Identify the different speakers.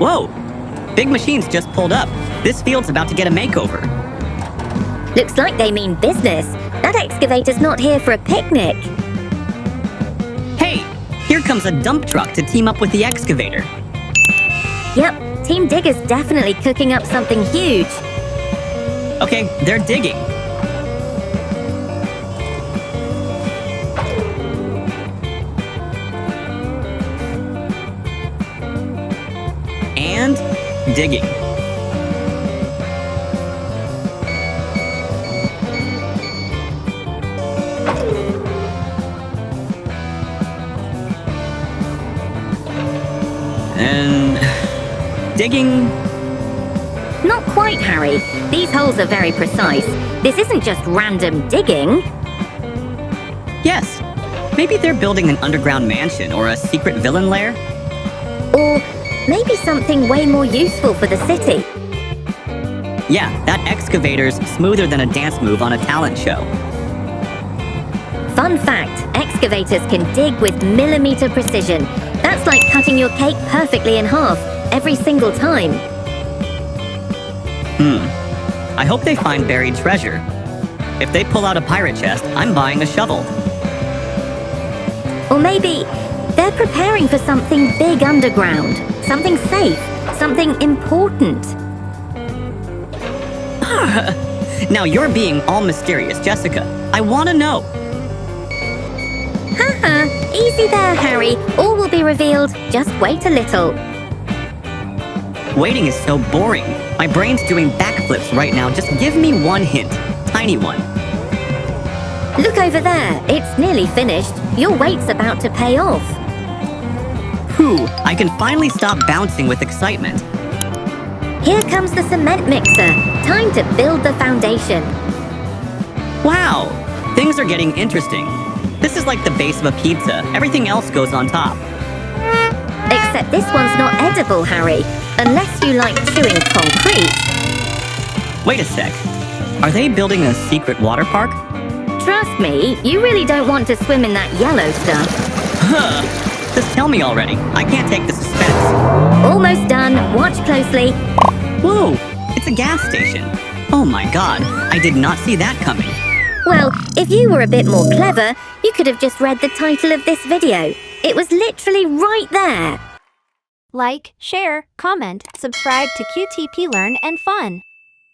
Speaker 1: Whoa! Big machines just pulled up. This field's about to get a makeover.
Speaker 2: Looks like they mean business. That excavator's not here for a picnic.
Speaker 1: Hey! Here comes a dump truck to team up with the excavator.
Speaker 2: Yep, Team Digger's definitely cooking up something huge.
Speaker 1: Okay, they're digging. And digging. And digging.
Speaker 2: Not quite, Harry. These holes are very precise. This isn't just random digging.
Speaker 1: Yes. Maybe they're building an underground mansion or a secret villain lair.
Speaker 2: Or maybe something way more useful for the city.
Speaker 1: Yeah, that excavator's smoother than a dance move on a talent show.
Speaker 2: Fun fact, excavators can dig with millimeter precision. That's like cutting your cake perfectly in half, every single time.
Speaker 1: I hope they find buried treasure. If they pull out a pirate chest, I'm buying a shovel.
Speaker 2: Or maybe they're preparing for something big underground. Something safe, something important.
Speaker 1: Now you're being all mysterious, Jessica. I want to know.
Speaker 2: Haha, easy there, Harry. All will be revealed. Just wait a little.
Speaker 1: Waiting is so boring. My brain's doing backflips right now. Just give me one hint. Tiny one.
Speaker 2: Look over there. It's nearly finished. Your wait's about to pay off.
Speaker 1: Whew, I can finally stop bouncing with excitement.
Speaker 2: Here comes the cement mixer. Time to build the foundation.
Speaker 1: Wow, things are getting interesting. This is like the base of a pizza. Everything else goes on top.
Speaker 2: Except this one's not edible, Harry. Unless you like chewing concrete.
Speaker 1: Wait a sec. Are they building a secret water park?
Speaker 2: Trust me, you really don't want to swim in that yellow stuff.
Speaker 1: Huh. Just tell me already. I can't take the suspense.
Speaker 2: Almost done. Watch closely.
Speaker 1: Whoa, it's a gas station. Oh my god, I did not see that coming.
Speaker 2: Well, if you were a bit more clever, you could have just read the title of this video. It was literally right there.
Speaker 3: Like, share, comment, subscribe to QTP Learn and Fun.